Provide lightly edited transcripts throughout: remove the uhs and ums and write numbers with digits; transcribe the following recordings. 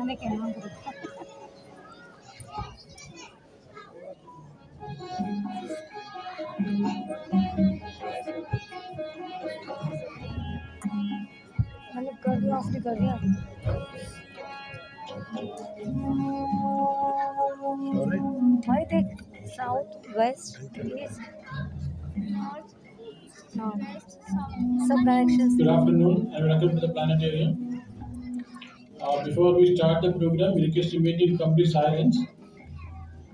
मैंने कहना था मैंने कर दिया ऑफ कर दिया भाई देख साउथ वेस्ट ईस्ट नॉर्थ सब directions Good afternoon and welcome to the planetarium. Before we start the program, we request immediate complete silence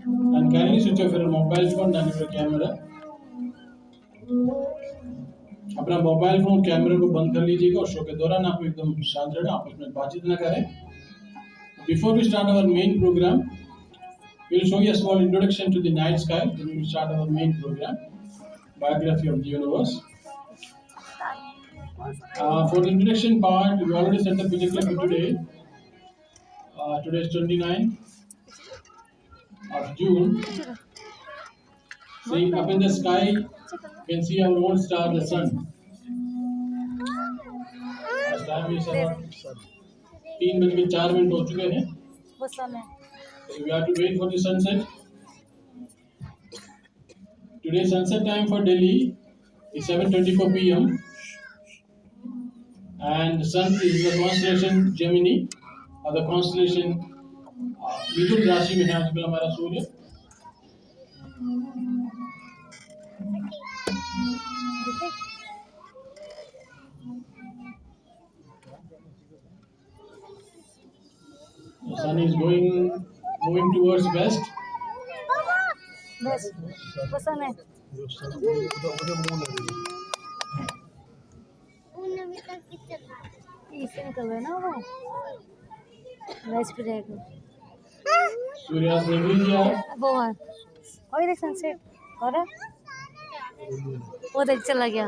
and kindly switch off your mobile phone and your camera. अपना mobile phone कैमरे को बंद कर लीजिएगा और show के दौरान आप एकदम शांत रहना, आपस में बातचीत न करें. Before we start our main program, we will show you a small introduction to the night sky. Then we will start our main program, biography of the universe. For the introduction part, we already set the projector for today. Today is 29th of June. See, up in the sky, you can see our own star, the sun. As time is around 3:04 हो चुके हैं. वो समय So we have to wait for the sunset. Today's sunset time for Delhi is 7:24 p.m. and the sun is the constellation Gemini or the constellation मिथुन राशि में है आजकल हमारा सूर्य. The sun is moving towards west. बस वो समय इसे निकल गया ना वो वेस्ट पे रहेगा सूर्यास्त देख लीजिए आप. वो हाँ और देख सनसेट और वो देख चला गया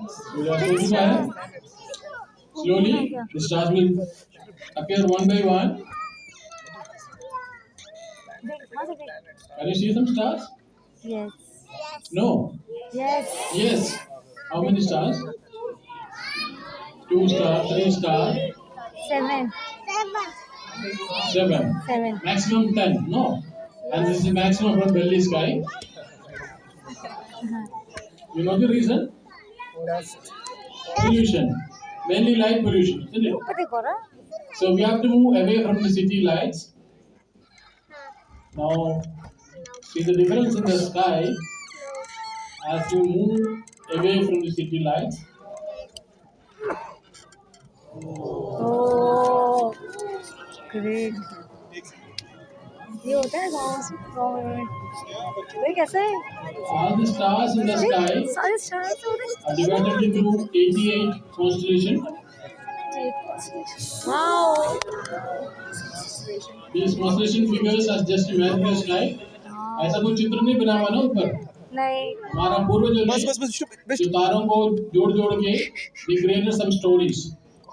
सूर्यास्त हो चुका है. Slowly, the stars will appear one by one. Can you see some stars? Yes. No. Yes. Yes. How many stars? 2 stars, 3 stars, 7. 7. 7. Maximum 10. No. And this is the maximum from Delhi sky. You know the reason? Pollution. Mainly light pollution, isn't it? ऊपर देखो ना So we have to move away from the city lights. Now, see the difference in the sky as you move away from the city lights. Oh great ये होता है गाँव में ये कैसे है All the stars in the sky सारे stars होते are divided into 88 constellations. Wow These constellation figures are just imagine the sky. ऐसा कोई चित्र नहीं बना हुआ ना ऊपर. नहीं हमारा पूर्वजों ने सितारों को जोड़ के they created some stories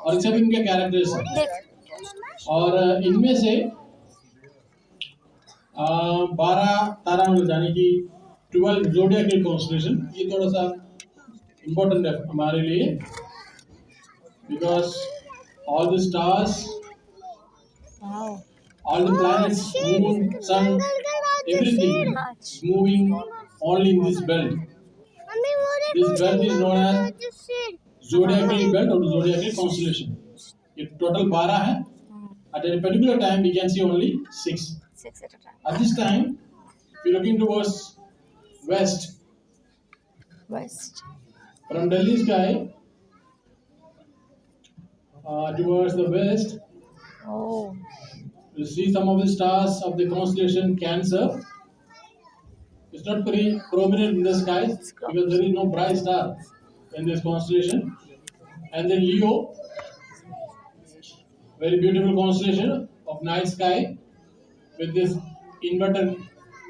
और सब इनके कैरेक्टर्स हैं. और इनमें से 12 तारामंडल यानी कि 12 zodiacal constellation. ये थोड़ा सा इम्पोर्टेंट है हमारे लिए because all the stars, wow all the planets, moon, sun, everything is moving only in this belt. This belt is known as zodiacal belt or zodiacal constellation. ये total 12 है. At a particular time, we can see only 6. 6 at a time At this time, if you're looking towards west, from Delhi sky towards the west, oh you see some of the stars of the constellation Cancer. It's not very prominent in the sky because there is no bright star in this constellation. And then Leo, very beautiful constellation of night sky with this inverted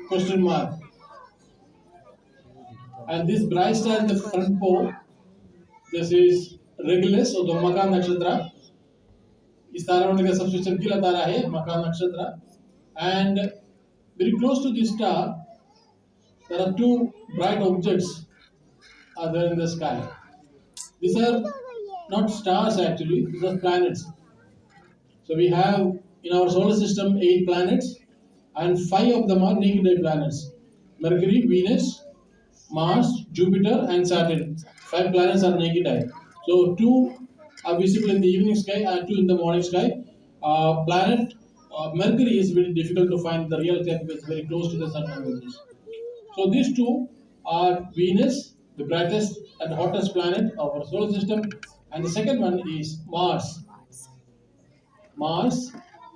question mark. And this bright star in the front pole, this is Regulus or the Maka Nakshatra. इस तारामंडल का सबसे चमकीला तारा है मका नक्षत्र. And very close to this star, there are 2 bright objects are there in the sky. These are not stars actually, these are planets. So we have in our solar system 8 planets, and 5 of them are naked eye planets: Mercury, Venus, Mars, Jupiter, and Saturn. 5 planets are naked eye. So two are visible in the evening sky and two in the morning sky. Planet Mercury is very difficult to find the real sky because it's very close to the sun and Venus. So these two are Venus, the brightest and hottest planet of our solar system, and the second one is Mars. Mars,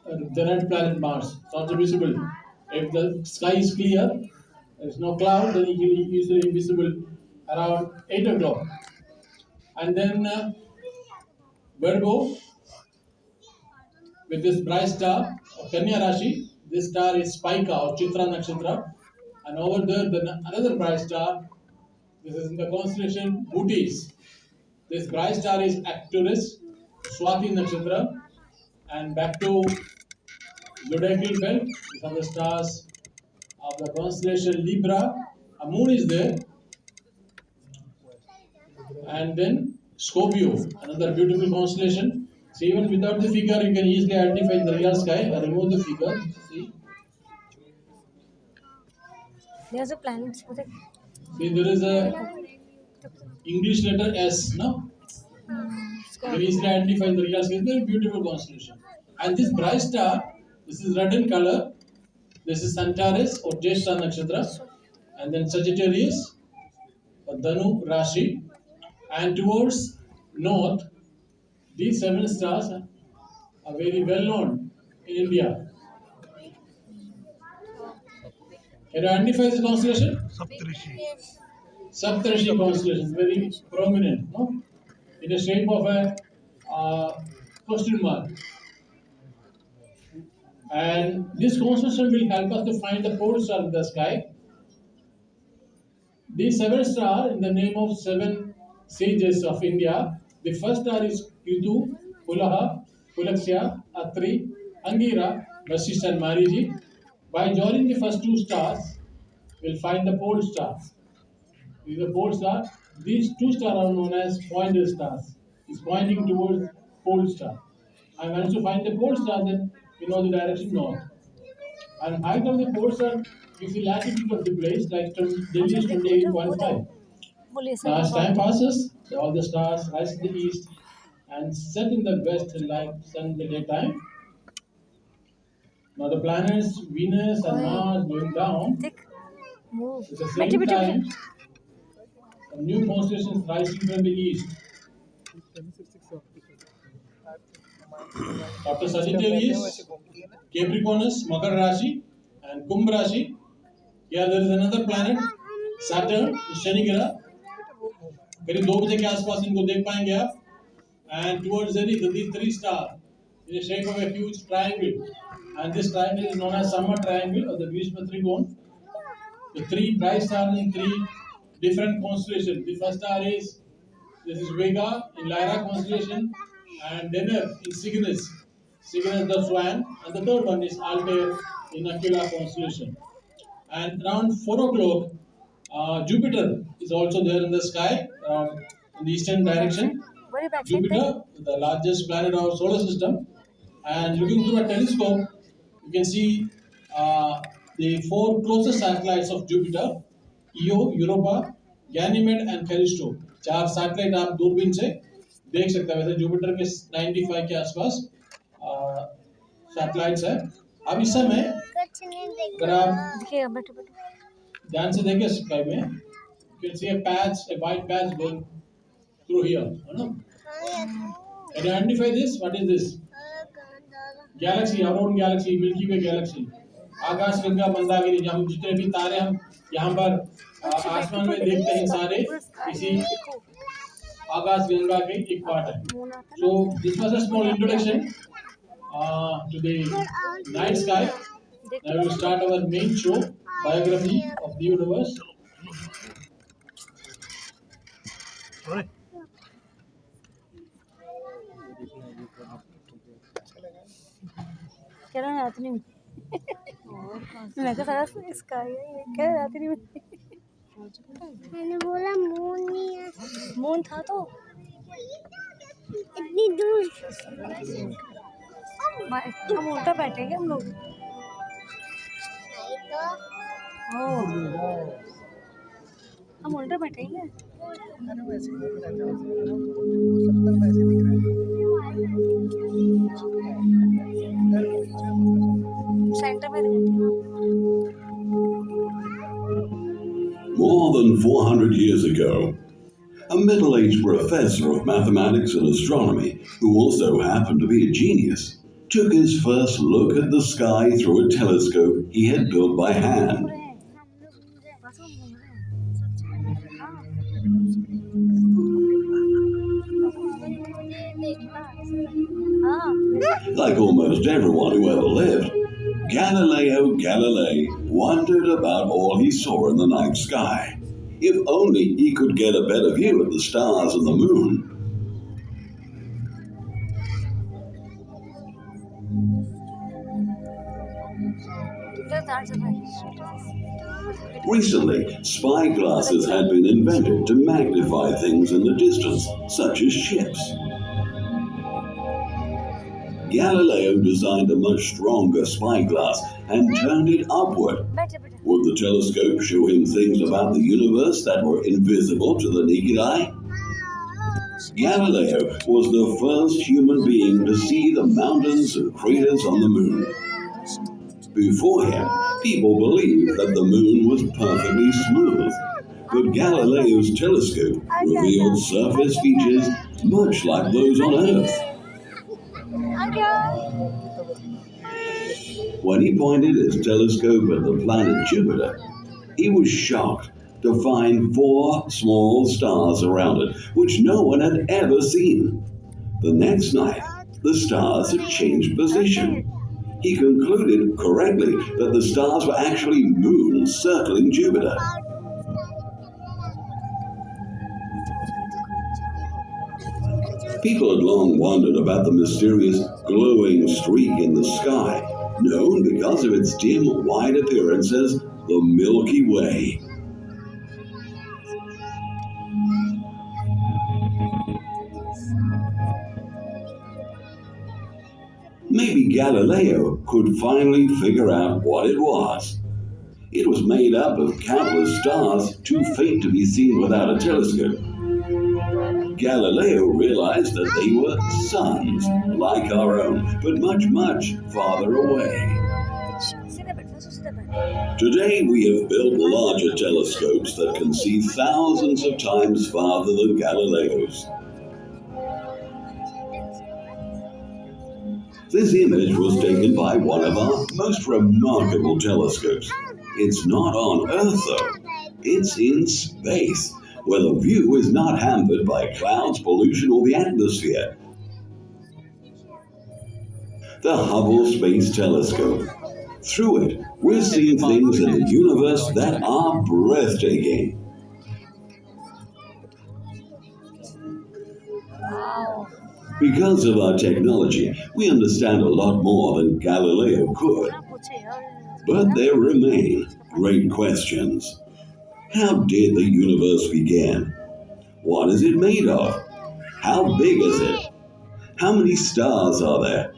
the red planet Mars. It's also visible. If the sky is clear, there is no cloud, then it will be easily visible around 8 o'clock. And then Virgo, with this bright star, Kanya Rashi, this star is Spica or Chitra Nakshatra. And over there, another bright star, this is in the constellation Bootes. This bright star is Arcturus, Swati Nakshatra. And back to zodiacal belt, these are the stars of the constellation Libra. A moon is there, and then Scorpio, another beautiful constellation. So even without the figure, you can easily identify the real sky. I remove the figure. See, There's a planet. there is a English letter S. No, you can easily identify the real sky. It's a very beautiful constellation. And this bright star, this is red in color. This is Antares or Jyeshta Nakshatra, and then Sagittarius, Dhanu Rashi, and towards north, these 7 stars are very well known in India. Can you identify this constellation? Saptarishi constellation, very prominent, no? In the shape of a question mark. And this constellation will help us to find the pole star in the sky. These 7 stars in the name of 7 sages of India. The first star is Kritu, Pulaha, Pulaksya, Atri, Angira, Vasishtha, and Mariji. By joining the first 2 stars, we'll find the pole star. This is the pole star. These 2 stars are known as pointer stars. It's pointing towards pole star. And once you find the pole star, then you know the direction north. And height of the pole star is the latitude of the place, like Delhi is 28.5. Now, as time passes, all the stars rise in the east and set in the west like sun in the daytime. Now, the planets Venus and Mars going down. At the same time, some new constellations rising from the east. After Sagittarius, Capricornus, Makar Rashi, and Kumbh Rashi, here there is another planet, Saturn, Shani ग्रह. करीब 2 बजे के आसपास इनको देख पाएंगे आप. And towards zenith, these 3 stars in the shape of a huge triangle. And this triangle is known as Summer Triangle or the Grishma Trigon. The 3 bright stars in 3 different constellations. The first star is this is Vega in Lyra constellation, and Denner in Cygnus, Cygnus the Swan, and the third one is Altair in Aquila constellation. And around 4 o'clock, Jupiter is also there in the sky, in the eastern direction. Jupiter, the largest planet of our solar system, and looking through a telescope, you can see the 4 closest satellites of Jupiter: Io, Europa, Ganymede, and Callisto. 4 satellite आप दूरबीन से देख सकते हैं. वैसे Jupiter के 95 के आसपास सैटेलाइट्स है. अब इस समय अगर आप ध्यान से देखें स्काई में, you can see a patch, a white patch going through here. No? Can you identify this? What is this? Galaxy, our own galaxy, Milky Way galaxy. आकाश गंगा मंदाकिनी, हम जितने भी तारे हम यहाँ पर आसमान में देखते हैं, सारे इसी आकाश गंगा के एक पार्ट है. So this was a small introduction to the night sky. Now we will start our main show, biography of the universe. क्या रात नहीं मैं तो सारा स्काई है क्या रात नहीं मैंने बोला मून नहीं है मून था तो इतनी दूर हम उल्टा बैठेंगे हम लोग। हम उल्टा बैठेंगे। सेंटर में More than 400 years ago, a middle-aged professor of mathematics and astronomy, who also happened to be a genius, took his first look at the sky through a telescope he had built by hand. Like almost everyone who ever lived, Galileo Galilei wondered about all he saw in the night sky. If only he could get a better view of the stars and the moon. Recently, spyglasses had been invented to magnify things in the distance, such as ships. Galileo designed a much stronger spyglass and turned it upward. Would the telescope show him things about the universe that were invisible to the naked eye? Galileo was the first human being to see the mountains and craters on the moon. Before him, people believed that the moon was perfectly smooth, but Galileo's telescope revealed surface features much like those on Earth. When he pointed his telescope at the planet Jupiter, he was shocked to find 4 small stars around it, which no one had ever seen. The next night, the stars had changed position. He concluded correctly that the stars were actually moons circling Jupiter. People had long wondered about the mysterious glowing streak in the sky, known because of its dim white appearance as the Milky Way. Maybe Galileo could finally figure out what it was. It was made up of countless stars too faint to be seen without a telescope. Galileo realized that they were suns, like our own, but much, much farther away. Today we have built larger telescopes that can see thousands of times farther than Galileo's. This image was taken by one of our most remarkable telescopes. It's not on Earth though, it's in space, where the view is not hampered by clouds, pollution, or the atmosphere. The Hubble Space Telescope. Through it, we're seeing things in the universe that are breathtaking. Because of our technology, we understand a lot more than Galileo could. But there remain great questions. How did the universe begin? What is it made of? How big is it? How many stars are there?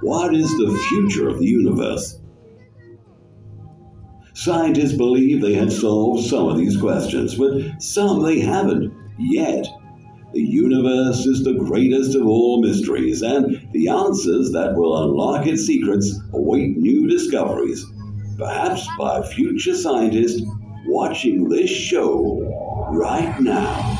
What is the future of the universe? Scientists believe they had solved some of these questions, but some they haven't yet. The universe is the greatest of all mysteries, and the answers that will unlock its secrets await new discoveries, perhaps by future scientists watching this show right now.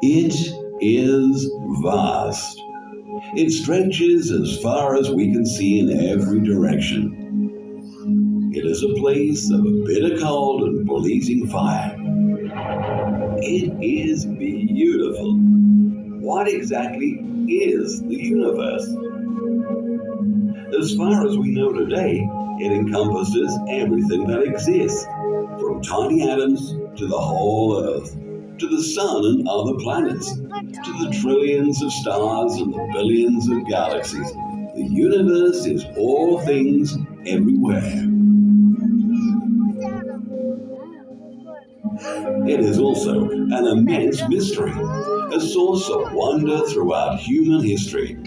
It is vast. It stretches as far as we can see in every direction. It is a place of bitter cold and blazing fire. It is beautiful. What exactly is the universe? As far as we know today, it encompasses everything that exists, from tiny atoms to the whole Earth, to the sun and other planets, to the trillions of stars and the billions of galaxies. The universe is all things everywhere. It is also an immense mystery, a source of wonder throughout human history.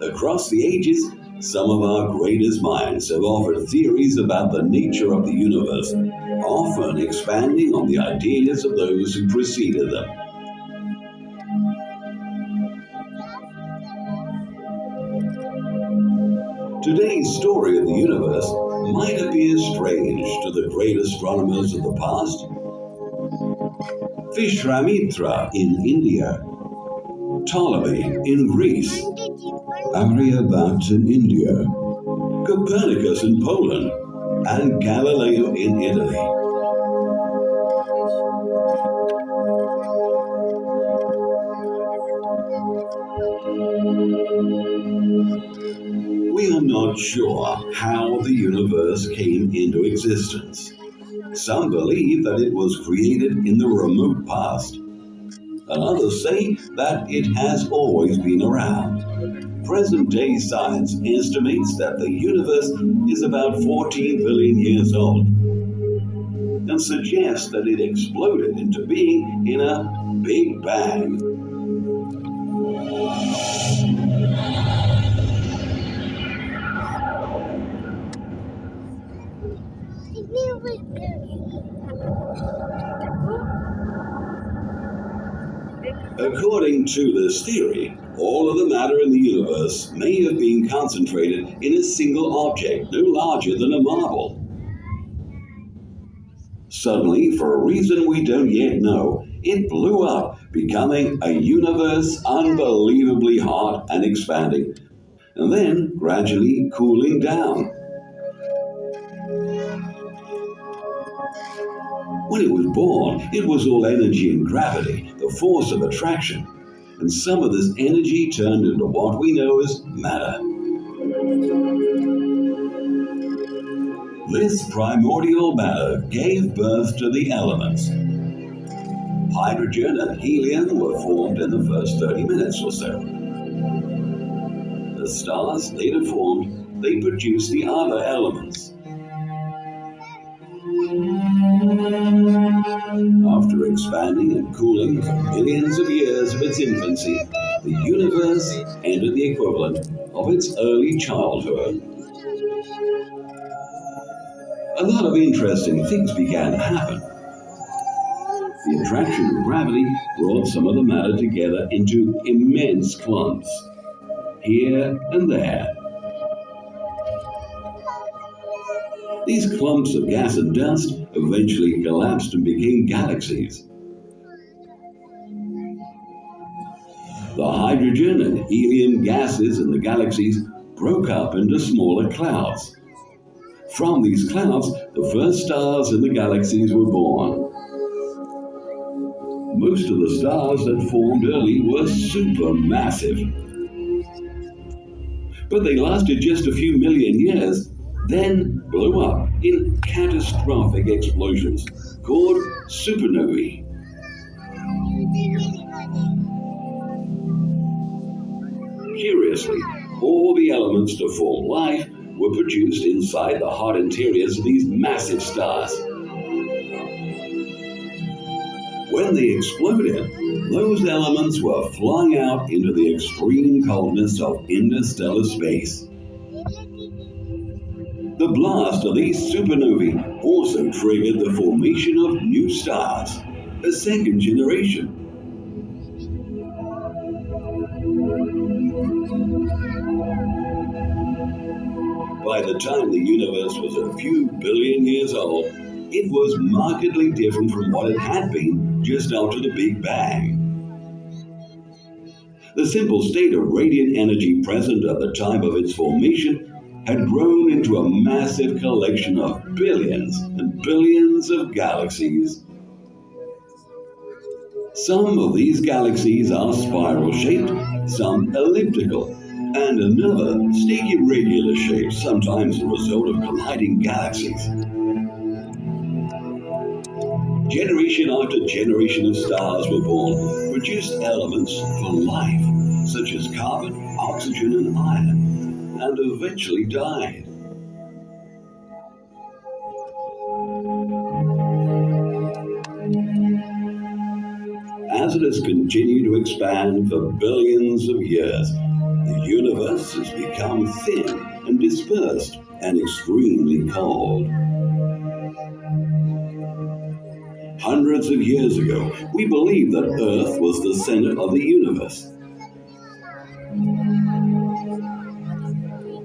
Across the ages, some of our greatest minds have offered theories about the nature of the universe, often expanding on the ideas of those who preceded them. Today's story of the universe might appear strange to the great astronomers of the past. Vishwamitra in India, Ptolemy in Greece, Aryabhat in India, Copernicus in Poland, and Galileo in Italy. We are not sure how the universe came into existence. Some believe that it was created in the remote past, and others say that it has always been around. Present-day science estimates that the universe is about 14 billion years old and suggests that it exploded into being in a Big Bang. According to this theory, all of the matter in the universe may have been concentrated in a single object no larger than a marble. Suddenly, for a reason we don't yet know, it blew up, becoming a universe unbelievably hot and expanding, and then gradually cooling down. When it was born, it was all energy and gravity, the force of attraction, and some of this energy turned into what we know as matter. This primordial matter gave birth to the elements. Hydrogen and helium were formed in the first 30 minutes or so. The stars later formed, they produced the other elements. After expanding and cooling for millions of years of its infancy, the universe entered the equivalent of its early childhood. A lot of interesting things began to happen. The attraction of gravity brought some of the matter together into immense clumps, here and there. These clumps of gas and dust eventually collapsed and became galaxies. The hydrogen and helium gases in the galaxies broke up into smaller clouds. From these clouds, the first stars in the galaxies were born. Most of the stars that formed early were supermassive. But they lasted just a few million years, then blew up in catastrophic explosions called supernovae. Curiously, all the elements to form life were produced inside the hot interiors of these massive stars. When they exploded, those elements were flung out into the extreme coldness of interstellar space. The blast of these supernovae also triggered the formation of new stars, a second generation. By the time the universe was a few billion years old, it was markedly different from what it had been just after the Big Bang. The simple state of radiant energy present at the time of its formation had grown into a massive collection of billions and billions of galaxies. Some of these galaxies are spiral-shaped, some elliptical, and another stay irregular shape, sometimes a result of colliding galaxies. Generation after generation of stars were born, produced elements for life, such as carbon, oxygen, and iron. and eventually died. As it has continued to expand for billions of years, the universe has become thin and dispersed and extremely cold. Hundreds of years ago, we believed that Earth was the center of the universe.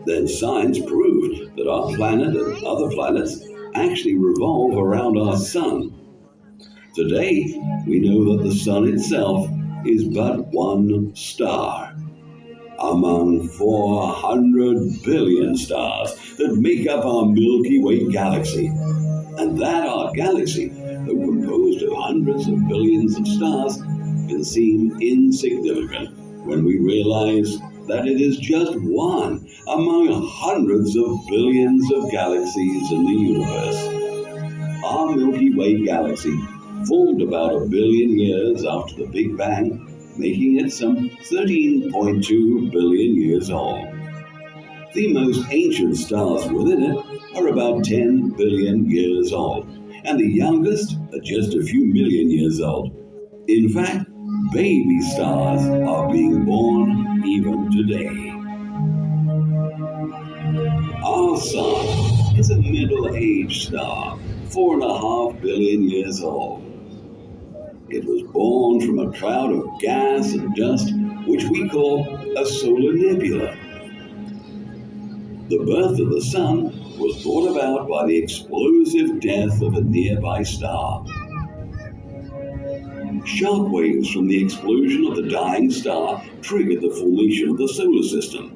Then science proved that our planet and other planets actually revolve around our sun. Today, we know that the sun itself is but one star among 400 billion stars that make up our Milky Way galaxy. And that our galaxy, though composed of hundreds of billions of stars, can seem insignificant when we realize that it is just one among hundreds of billions of galaxies in the universe. Our Milky Way galaxy formed about 1 billion years after the Big Bang, making it some 13.2 billion years old. The most ancient stars within it are about 10 billion years old, and the youngest are just a few million years old. In fact, baby stars are being born even today. Our sun is a middle-aged star, 4.5 billion years old. It was born from a cloud of gas and dust, which we call a solar nebula. The birth of the sun was brought about by the explosive death of a nearby star. Shock waves from the explosion of the dying star triggered the formation of the solar system.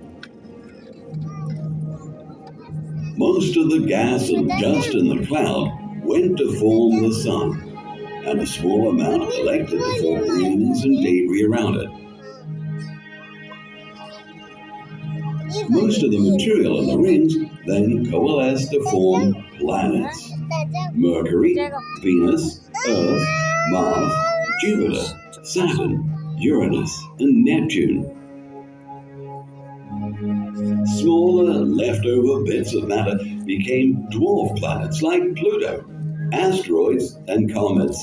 Most of the gas and dust in the cloud went to form the sun, and a small amount collected to form rings and debris around it. Most of the material in the rings then coalesced to form planets: Mercury, Venus, Earth, Mars, Jupiter, Saturn, Uranus, and Neptune. Smaller leftover bits of matter became dwarf planets like Pluto, asteroids, and comets.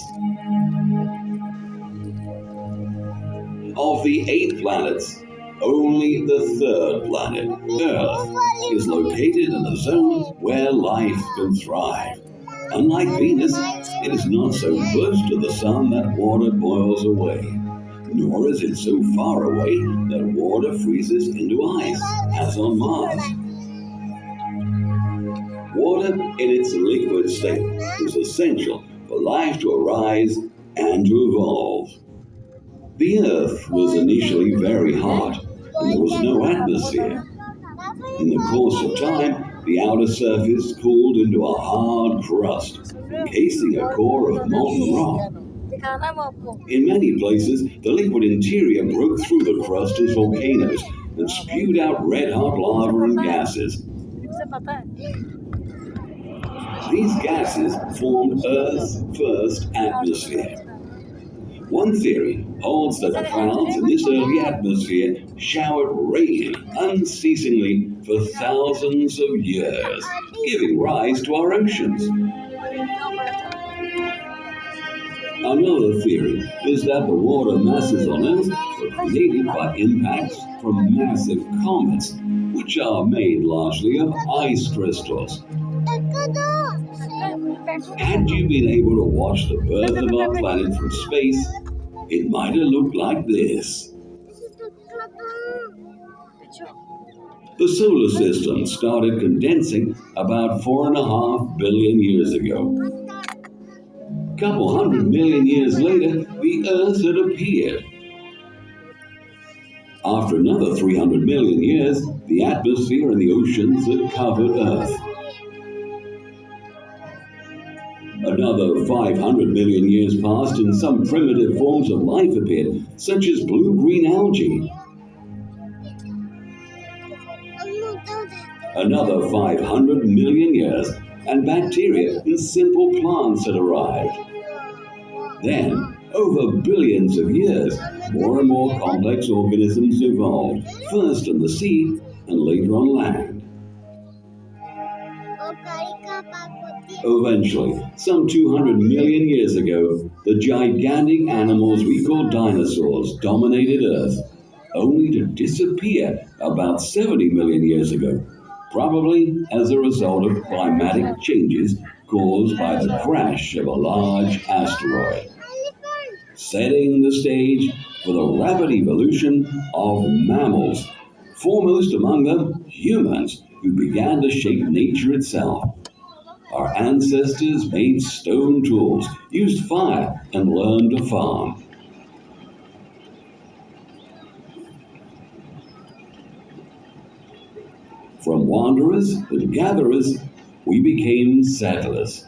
Of the 8 planets, only the 3rd planet, Earth, is located in a zone where life can thrive. Unlike Venus, it is not so close to the sun that water boils away, nor is it so far away that water freezes into ice, as on Mars. Water in its liquid state is essential for life to arise and to evolve. The Earth was initially very hot, and there was no atmosphere. In the course of time, the outer surface cooled into a hard crust, encasing a core of molten rock. In many places, the liquid interior broke through the crust as volcanoes and spewed out red-hot lava and gases. These gases formed Earth's first atmosphere. One theory holds that clouds in this early atmosphere showered rain unceasingly for thousands of years, giving rise to our oceans. Another theory is that the water masses on Earth were created by impacts from massive comets, which are made largely of ice crystals. Had you been able to watch the birth of our planet from space, it might have looked like this. The solar system started condensing about 4.5 billion years ago. A couple 100 million years later, the Earth had appeared. After another 300 million years, the atmosphere and the oceans had covered Earth. Another 500 million years passed and some primitive forms of life appeared, such as blue-green algae. Another 500 million years, and bacteria and simple plants had arrived. Then, over billions of years, more and more complex organisms evolved, first in the sea and later on land. Eventually, some 200 million years ago, the gigantic animals we call dinosaurs dominated Earth, only to disappear about 70 million years ago, probably as a result of climatic changes caused by the crash of a large asteroid, setting the stage for the rapid evolution of mammals, foremost among them humans, who began to shape nature itself. Our ancestors made stone tools, used fire, and learned to farm. From wanderers and gatherers, we became settlers.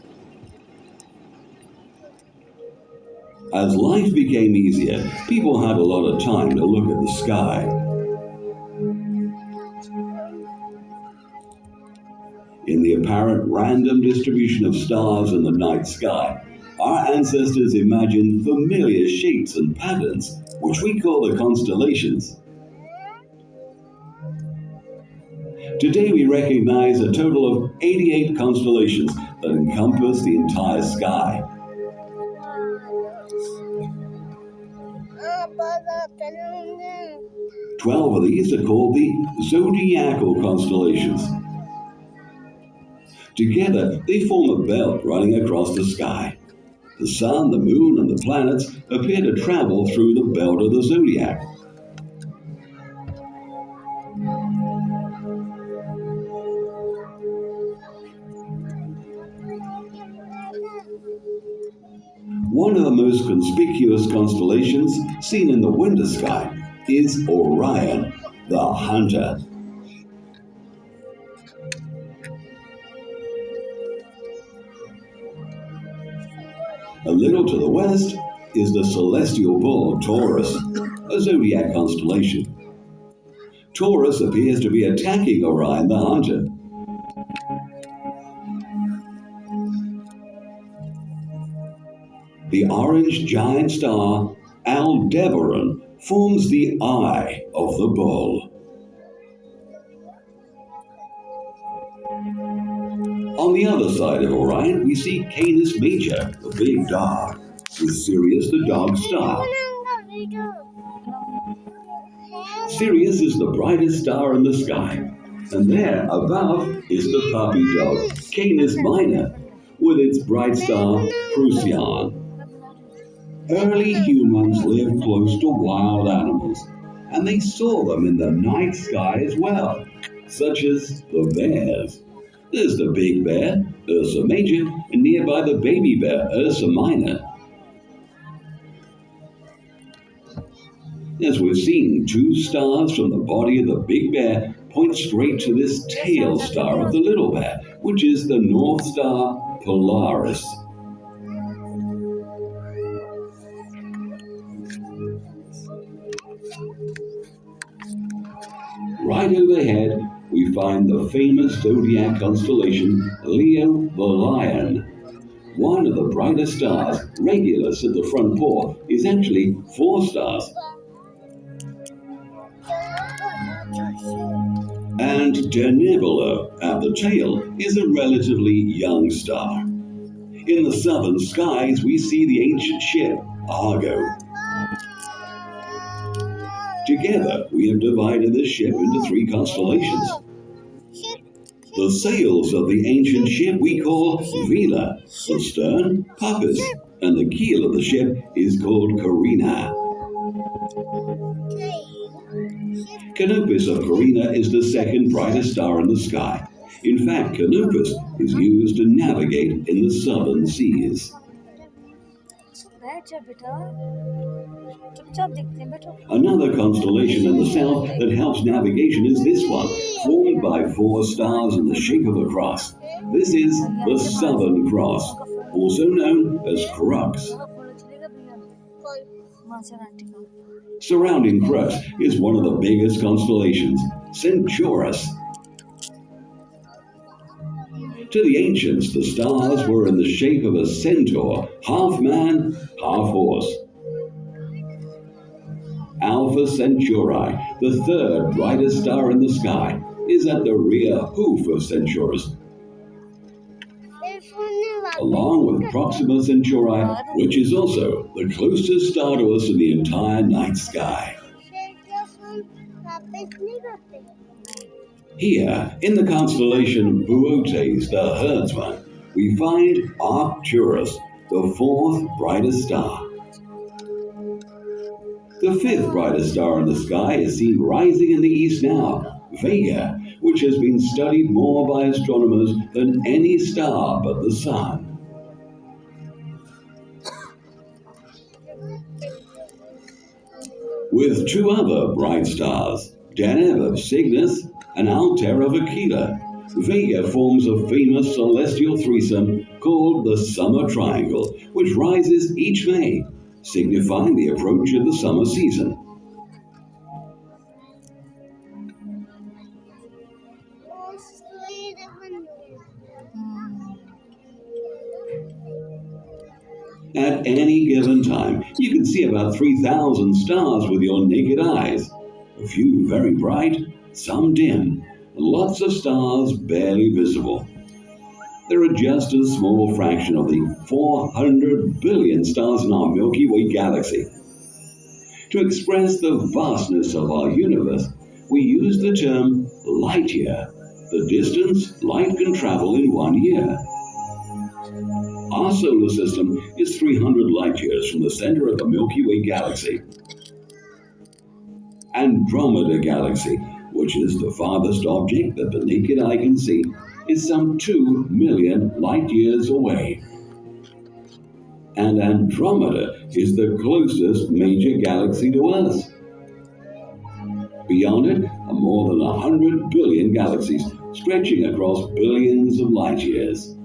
As life became easier, people had a lot of time to look at the sky. In the apparent random distribution of stars in the night sky, our ancestors imagined familiar shapes and patterns, which we call the constellations. Today we recognize a total of 88 constellations that encompass the entire sky. 12 of these are called the zodiacal constellations. Together, they form a belt running across the sky. The sun, the moon, and the planets appear to travel through the belt of the zodiac. One of the most conspicuous constellations seen in the winter sky is Orion, the hunter. A little to the west is the celestial bull Taurus, a zodiac constellation. Taurus appears to be attacking Orion the hunter. The orange giant star Aldebaran forms the eye of the bull. On the other side of Orion, we see Canis Major, the big dog, with Sirius the dog star. Sirius is the brightest star in the sky, and there above is the puppy dog, Canis Minor, with its bright star Procyon. Early humans lived close to wild animals, and they saw them in the night sky as well, such as the bears. There's the big bear, Ursa Major, and nearby the baby bear, Ursa Minor. As we've seen, two stars from the body of the big bear point straight to this tail star of the little bear, which is the North Star Polaris. Right overhead, we find the famous zodiac constellation Leo the Lion. One of the brightest stars, Regulus at the front paw, is actually 4 stars. And Denebola at the tail is a relatively young star. In the southern skies, we see the ancient ship Argo. Together, we have divided this ship into 3 constellations. The sails of the ancient ship we call Vela, the stern, Puppis, and the keel of the ship is called Carina. Canopus of Carina is the second brightest star in the sky. In fact, Canopus is used to navigate in the southern seas. Another constellation in the south that helps navigation is this one, formed by 4 stars in the shape of a cross. This is the Southern Cross, also known as Crux. Surrounding Crux is one of the biggest constellations, Centaurus. To the ancients, the stars were in the shape of a centaur, half man, half horse. Alpha Centauri, the 3rd brightest star in the sky, is at the rear hoof of Centaurus, along with Proxima Centauri, which is also the closest star to us in the entire night sky. Here, in the constellation Boötes, the herdsman, we find Arcturus, the fourth brightest star. The fifth brightest star in the sky is seen rising in the east now, Vega, which has been studied more by astronomers than any star but the Sun. With two other bright stars, Deneb of Cygnus and Altair of Aquila, Vega forms a famous celestial threesome called the Summer Triangle, which rises each May, signifying the approach of the summer season. At any given time, you can see about 3,000 stars with your naked eyes. A few very bright, some dim, and lots of stars barely visible. They're just a small fraction of the 400 billion stars in our Milky Way galaxy. To express the vastness of our universe, we use the term light year, the distance light can travel in 1 year. Our solar system is 300 light years from the center of the Milky Way galaxy. Andromeda Galaxy, which is the farthest object that the naked eye can see, is some 2 million light years away. And Andromeda is the closest major galaxy to us. Beyond it are more than 100 billion galaxies stretching across billions of light years.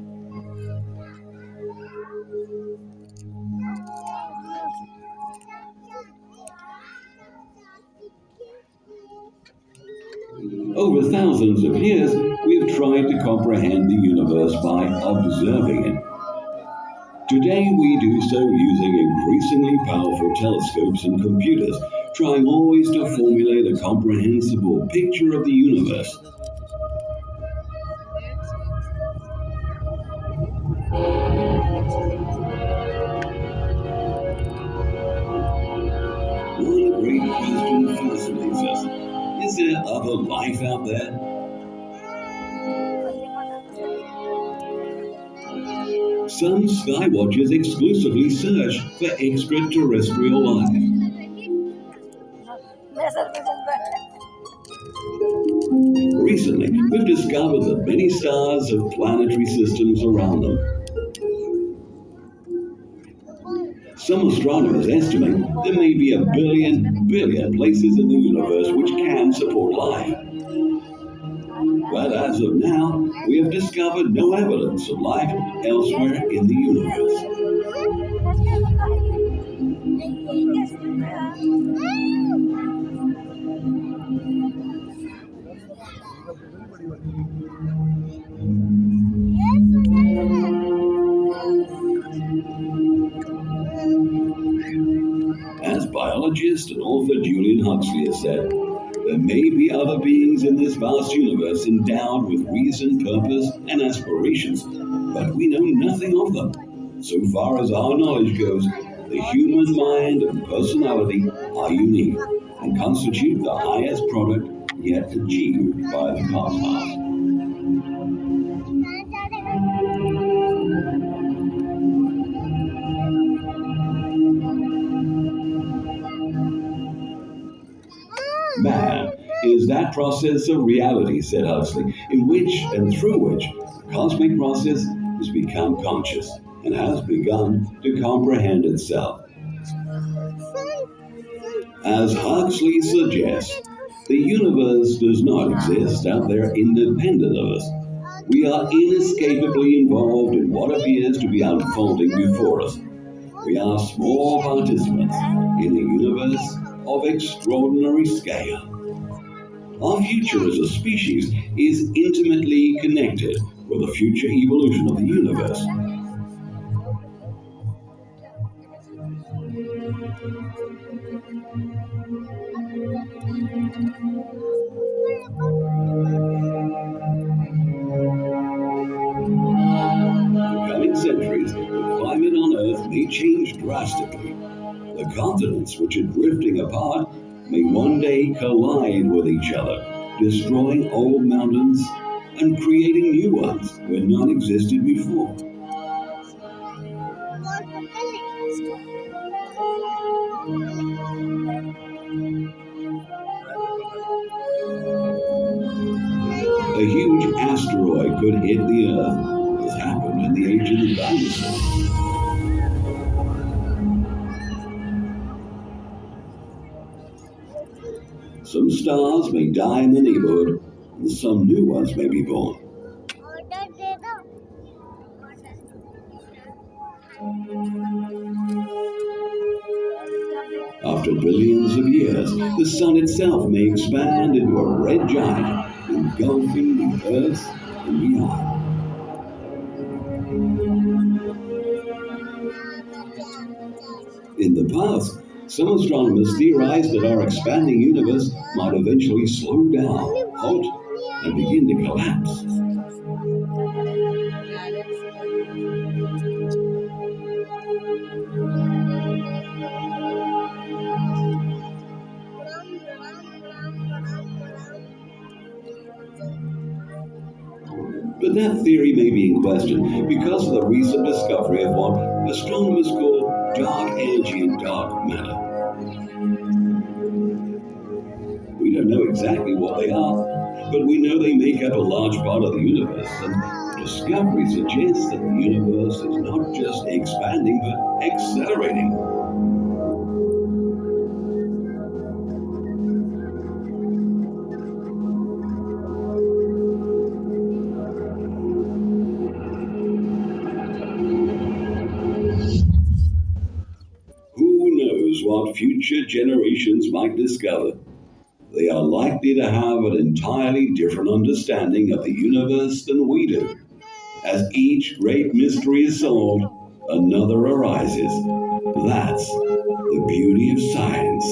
Over thousands of years, we have tried to comprehend the universe by observing it. Today, we do so using increasingly powerful telescopes and computers, trying always to formulate a comprehensible picture of the universe. One great question fascinates us. Is there other life out there? Some skywatchers exclusively search for extraterrestrial life. Recently, we've discovered that many stars have planetary systems around them. Some astronomers estimate there may be a billion places in the universe which can support life. But as of now, we have discovered no evidence of life elsewhere in the universe. As biologist and author Julian Huxley has said, there may be other beings in this vast universe endowed with reason, purpose, and aspirations, but we know nothing of them. So far as our knowledge goes, the human mind and personality are unique and constitute the highest product yet achieved by the cosmos. Man is that process of reality, said Huxley, in which and through which the cosmic process has become conscious and has begun to comprehend itself. As Huxley suggests, the universe does not exist out there independent of us. We are inescapably involved in what appears to be unfolding before us. We are small participants in a universe of extraordinary scale. Our future as a species is intimately connected with the future evolution of the universe. coming centuries, the climate on Earth may change drastically. The continents which are drifting apart may one day collide with each other, destroying old mountains and creating new ones where none existed before. A huge asteroid could hit the Earth, as happened in the age of the dinosaurs. Some stars may die in the neighborhood, and some new ones may be born. After billions of years, the sun itself may expand into a red giant, engulfing the Earth and beyond. In the past, some astronomers theorized that our expanding universe might eventually slow down, halt, and begin to collapse. But that theory may be in question because of the recent discovery of what astronomers call dark energy and dark matter. We don't know exactly what they are, but we know they make up a large part of the universe, and discovery suggests that the universe is not just expanding, but accelerating. Who knows what future generations might discover? They are likely to have an entirely different understanding of the universe than we do. As each great mystery is solved, another arises. That's the beauty of science.